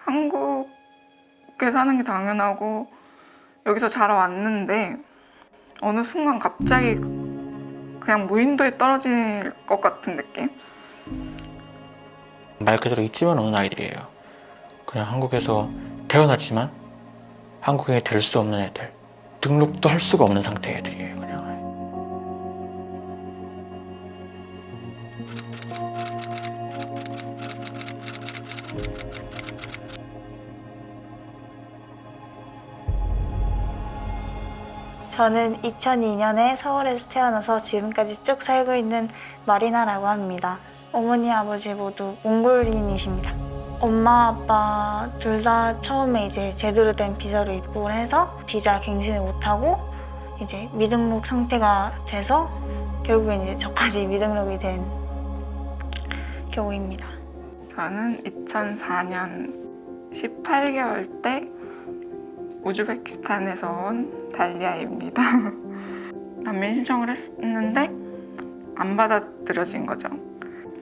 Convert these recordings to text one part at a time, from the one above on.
한국에 사는 게 당연하고 여기서 자라왔는데 어느 순간 갑자기 그냥 무인도에 떨어질 것 같은 느낌? 말 그대로 있지만 않은 아이들이에요. 그냥 한국에서 태어났지만 한국인이 될 수 없는 애들, 등록도 할 수가 없는 상태의 애들이에요. 그냥. 저는 2002년에 서울에서 태어나서 지금까지 쭉 살고 있는 마리나라고 합니다. 어머니, 아버지 모두 몽골인이십니다. 엄마, 아빠 둘 다 처음에 이제 제대로 된 비자로 입국을 해서 비자 갱신을 못하고 이제 미등록 상태가 돼서 결국엔 이제 저까지 미등록이 된 경우입니다. 저는 2004년 18개월 때 우즈베키스탄에서 온 달리아입니다. 난민 신청을 했는데 안 받아들여진 거죠.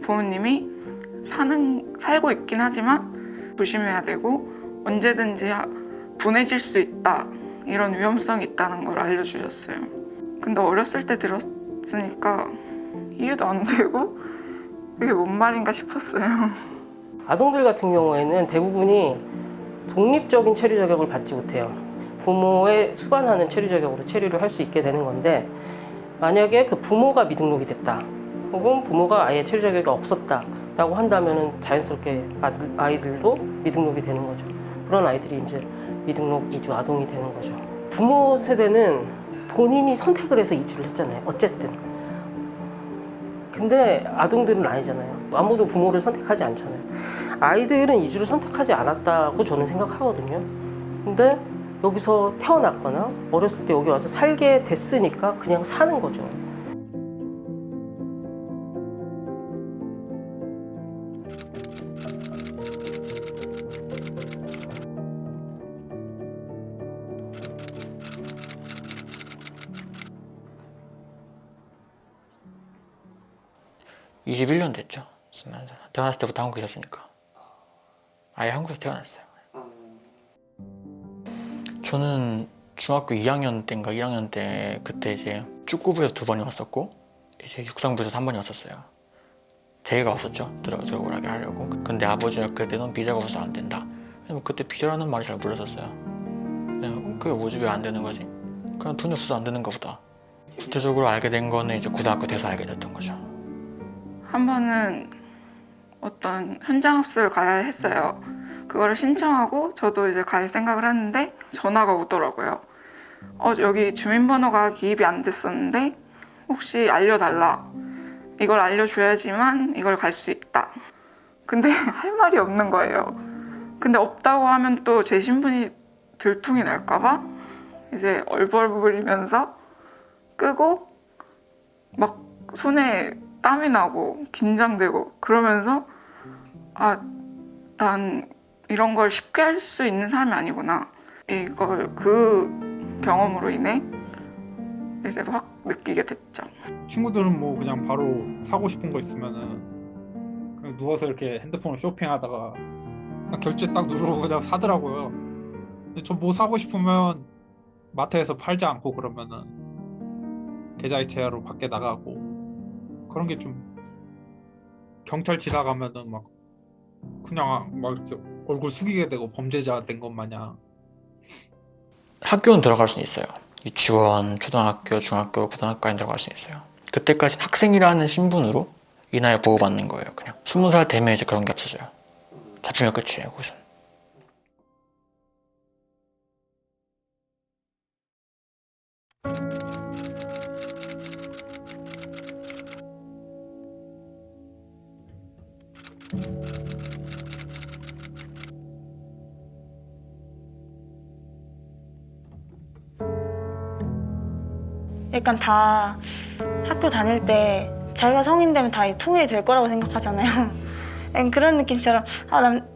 부모님이 살고 있긴 하지만 조심해야 되고 언제든지 보내질 수 있다, 이런 위험성이 있다는 걸 알려주셨어요. 근데 어렸을 때 들었으니까 이해도 안 되고 이게 뭔 말인가 싶었어요. 아동들 같은 경우에는 대부분이 독립적인 체류 자격을 받지 못해요. 부모의 수반하는 체류 자격으로 체류를 할 수 있게 되는 건데, 만약에 그 부모가 미등록이 됐다, 혹은 부모가 아예 체류 자격이 없었다 라고 한다면 자연스럽게 아이들도 미등록이 되는 거죠. 그런 아이들이 이제 미등록 이주 아동이 되는 거죠. 부모 세대는 본인이 선택을 해서 이주를 했잖아요. 어쨌든. 근데 아동들은 아니잖아요. 아무도 부모를 선택하지 않잖아요. 아이들은 이주를 선택하지 않았다고 저는 생각하거든요. 근데 여기서 태어났거나 어렸을 때 여기 와서 살게 됐으니까 그냥 사는 거죠. (21년) 됐죠. 태어났을 때부터 한국에 있었으니까. 아예 한국에서 태어났어요. 저는 중학교 2학년 때인가 1학년 때 그때 이제 축구부에서 2번이 왔었고 이제 육상부에서 3번이 왔었어요. 제가 왔었죠. 들어오라게 하려고. 근데 아버지가 그때 넌 비자가 없어서 안 된다. 그때 비자라는 말이 잘 몰랐었어요. 그냥 그게 뭐지, 왜 안 되는 거지? 그냥 돈이 없어서 안 되는 거보다. 구체적으로 알게 된 거는 이제 고등학교 돼서 알게 됐던 거죠. 한 번은 어떤 현장학습을 가야 했어요. 그거를 신청하고 저도 이제 갈 생각을 하는데 전화가 오더라고요. 여기 주민번호가 기입이 안 됐었는데 혹시 알려달라. 이걸 알려줘야지만 이걸 갈 수 있다. 근데 할 말이 없는 거예요. 근데 없다고 하면 또 제 신분이 들통이 날까봐 이제 얼버무리면서 끄고 막 손에 땀이 나고 긴장되고 그러면서 난 이런 걸 쉽게 할 수 있는 사람이 아니구나. 이걸 그 경험으로 인해 이제 확 느끼게 됐죠. 친구들은 뭐 그냥 바로 사고 싶은 거 있으면은 그냥 누워서 이렇게 핸드폰을 쇼핑하다가 그냥 결제 딱 누르고 그냥 사더라고요. 근데 저 뭐 사고 싶으면 마트에서 팔지 않고 그러면은 계좌이체하러 밖에 나가고, 그런 게 좀 경찰 지나가면은 막 그냥 막 이렇게 얼굴 숙이게 되고 범죄자 된 것 마냥. 학교는 들어갈 수 있어요. 유치원, 초등학교, 중학교, 고등학교에 들어갈 수 있어요. 그때까지 학생이라는 신분으로 이 나이에 보호받는 거예요. 그냥 20살 되면 이제 그런 게 없어져요. 잡히면 끝이에요. 거기서. 약간 다 학교 다닐 때 자기가 성인 되면 다 통일이 될 거라고 생각하잖아요. 약간 그런 느낌처럼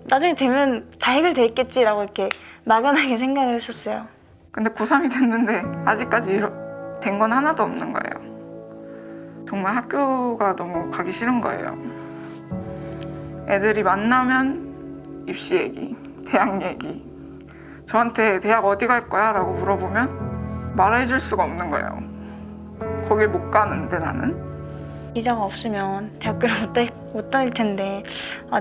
나중에 되면 다 해결돼 있겠지라고 이렇게 막연하게 생각을 했었어요. 근데 고3이 됐는데 아직까지 된 건 하나도 없는 거예요. 정말 학교가 너무 가기 싫은 거예요. 애들이 만나면 입시 얘기, 대학 얘기. 저한테 대학 어디 갈 거야? 라고 물어보면 말해줄 수가 없는 거예요. 거길 못 가는데 나는. 비자가 없으면 대학교를 못 다닐 텐데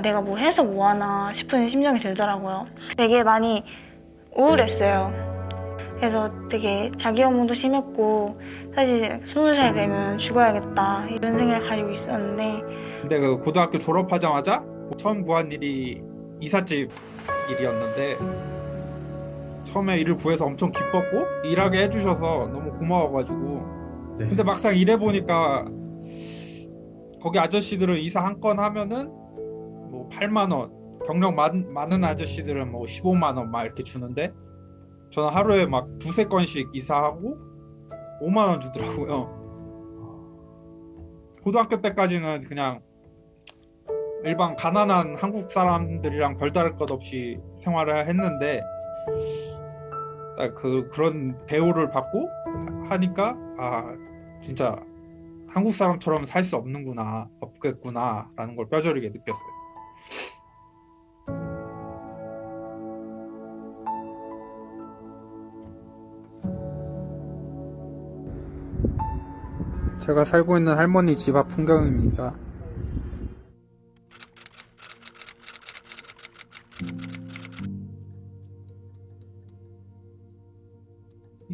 내가 뭐 해서 뭐 하나 싶은 심정이 들더라고요. 되게 많이 우울했어요. 그래서 되게 자기 혐오도 심했고 사실 20살 되면 죽어야겠다 이런 생각을 가지고 있었는데 근데 그 고등학교 졸업하자마자 처음 구한 일이 이삿집 일이었는데 처음에 일을 구해서 엄청 기뻤고 일하게 해주셔서 너무 고마워가지고 근데 막상 일해보니까 거기 아저씨들은 이사 한 건 하면은 뭐 8만 원 경력 많은 아저씨들은 뭐 15만 원 막 이렇게 주는데 저는 하루에 막 두세 건씩 이사하고 5만 원 주더라고요. 고등학교 때까지는 그냥 일반 가난한 한국 사람들이랑 별다를 것 없이 생활을 했는데 그런 대우를 받고 하니까 진짜 한국 사람처럼 살 수 없겠구나 라는 걸 뼈저리게 느꼈어요. 제가 살고 있는 할머니 집 앞 풍경입니다.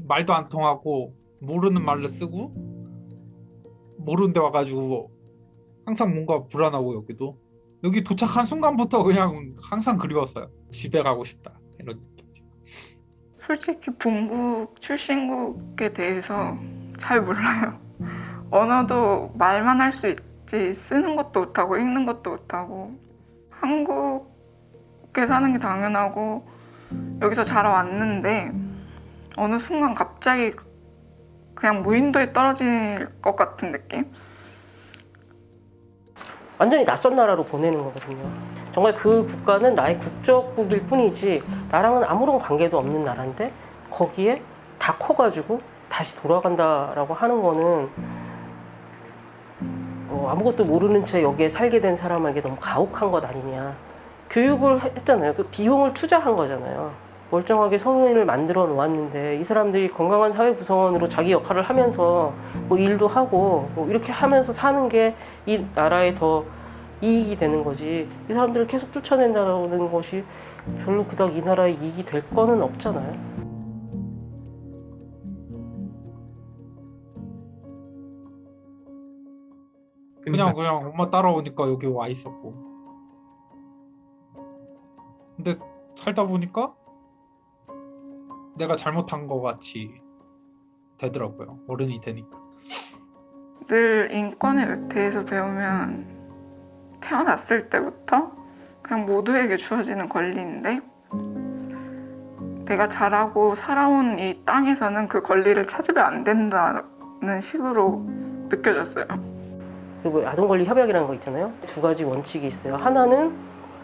말도 안 통하고 모르는 말을 쓰고 모르는 데 와가지고 항상 뭔가 불안하고 여기 도착한 순간부터 그냥 항상 그리웠어요. 집에 가고 싶다 이런 느낌. 솔직히 본국 출신국에 대해서 잘 몰라요. 언어도 말만 할 수 있지 쓰는 것도 못하고 읽는 것도 못하고 한국에 사는 게 당연하고 여기서 자라왔는데 어느 순간 갑자기 그냥 무인도에 떨어질 것 같은 느낌? 완전히 낯선 나라로 보내는 거거든요. 정말 그 국가는 나의 국적국일 뿐이지 나랑은 아무런 관계도 없는 나라인데 거기에 다 커가지고 다시 돌아간다라고 하는 거는 아무것도 모르는 채 여기에 살게 된 사람에게 너무 가혹한 것 아니냐. 교육을 했잖아요. 그 비용을 투자한 거잖아요. 멀쩡하게 성인을 만들어 놓았는데 이 사람들이 건강한 사회 구성원으로 자기 역할을 하면서 뭐 일도 하고 뭐 이렇게 하면서 사는 게 이 나라에 더 이익이 되는 거지. 이 사람들을 계속 쫓아낸다는 것이 별로 그닥 이 나라에 이익이 될 거는 없잖아요. 그냥 엄마 따라오니까 여기 와 있었고 근데 살다 보니까 내가 잘못한 것 같이 되더라고요. 어른이 되니까. 늘 인권에 대해서 배우면 태어났을 때부터 그냥 모두에게 주어지는 권리인데 내가 자라고 살아온 이 땅에서는 그 권리를 찾으면 안 된다는 식으로 느껴졌어요. 그 아동권리협약이라는 거 있잖아요. 두 가지 원칙이 있어요. 하나는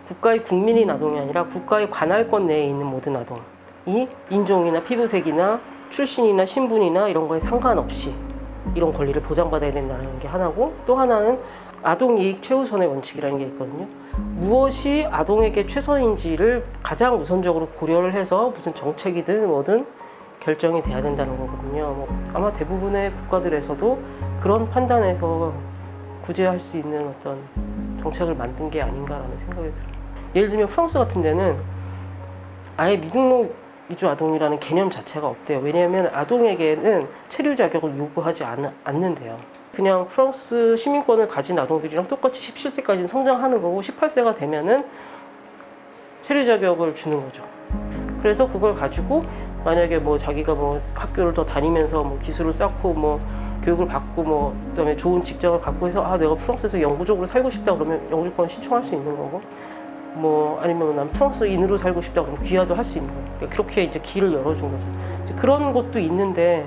국가의 국민인 아동이 아니라 국가의 관할권 내에 있는 모든 아동이 인종이나 피부색이나 출신이나 신분이나 이런 거에 상관없이 이런 권리를 보장받아야 된다는 게 하나고 또 하나는 아동 이익 최우선의 원칙이라는 게 있거든요. 무엇이 아동에게 최선인지를 가장 우선적으로 고려를 해서 무슨 정책이든 뭐든 결정이 돼야 된다는 거거든요. 아마 대부분의 국가들에서도 그런 판단에서 구제할 수 있는 어떤 정책을 만든 게 아닌가라는 생각이 들어요. 예를 들면 프랑스 같은 데는 아예 미등록 이주 아동이라는 개념 자체가 없대요. 왜냐하면 아동에게는 체류 자격을 요구하지 않는데요. 그냥 프랑스 시민권을 가진 아동들이랑 똑같이 17세까지 성장하는 거고 18세가 되면은 체류 자격을 주는 거죠. 그래서 그걸 가지고 만약에 뭐 자기가 뭐 학교를 더 다니면서 뭐 기술을 쌓고 뭐 교육을 받고 뭐 그다음에 좋은 직장을 갖고 해서 내가 프랑스에서 영구적으로 살고 싶다 그러면 영주권을 신청할 수 있는 거고 뭐 아니면 난 프랑스인으로 살고 싶다 그러면 귀화도 할 수 있는 거예요. 그러니까 그렇게 이제 길을 열어준 거죠. 이제 그런 것도 있는데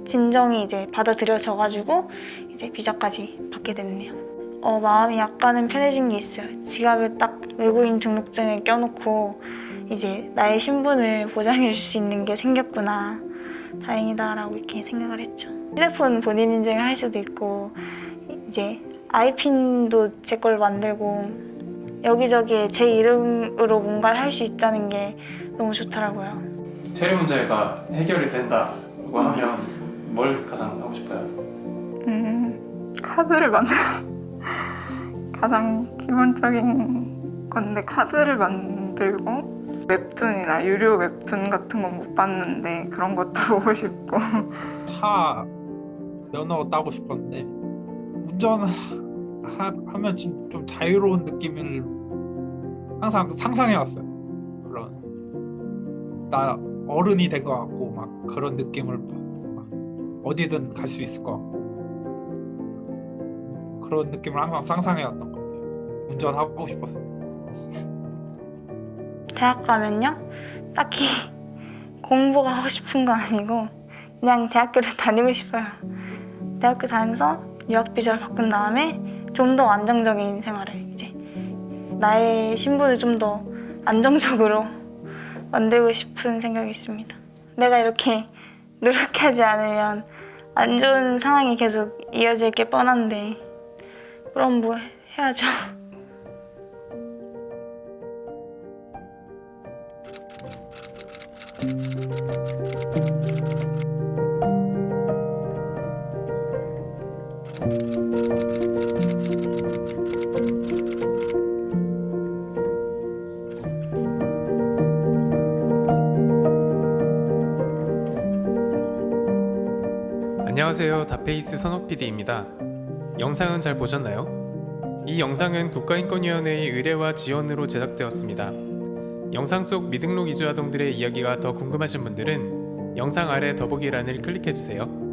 진정이 이제 받아들여져가지고 이제 비자까지 받게 됐네요. 마음이 약간은 편해진 게 있어요. 지갑에 딱 외국인 등록증에 껴놓고 이제 나의 신분을 보장해 줄 수 있는 게 생겼구나. 다행이다라고 이렇게 생각을 했죠. 휴대폰 본인 인증을 할 수도 있고 이제 아이핀도 제 걸로 만들고 여기저기에 제 이름으로 뭔가를 할 수 있다는 게 너무 좋더라고요. 체류 문제가 해결이 된다고 하면 뭘 가장 하고 싶어요? 카드를 만들 가장 기본적인 건데 카드를 만들고 웹툰이나 유료 웹툰 같은 건 못 봤는데 그런 것도 보고 싶고 차 면허 따고 싶었는데 운전하면 좀 자유로운 느낌을 항상 상상해왔어요. 그런 나 어른이 된 것 같고 막 그런 느낌을 막 어디든 갈 수 있을 것 같고 그런 느낌을 항상 상상해왔던 것 같아요. 운전하고 싶었어요. 대학 가면요 딱히 공부가 하고 싶은 건 아니고 그냥 대학교를 다니고 싶어요. 대학교 다니면서 유학 비자를 바꾼 다음에 좀 더 안정적인 생활을 이제 나의 신분을 좀 더 안정적으로 만들고 싶은 생각이 있습니다. 내가 이렇게 노력하지 않으면 안 좋은 상황이 계속 이어질 게 뻔한데 그럼 뭐 해야죠. 안녕하세요. 다페이스 선옥 PD입니다. 영상은 잘 보셨나요? 이 영상은 국가인권위원회의 의뢰와 지원으로 제작되었습니다. 영상 속 미등록 이주 아동들의 이야기가 더 궁금하신 분들은 영상 아래 더보기란을 클릭해주세요.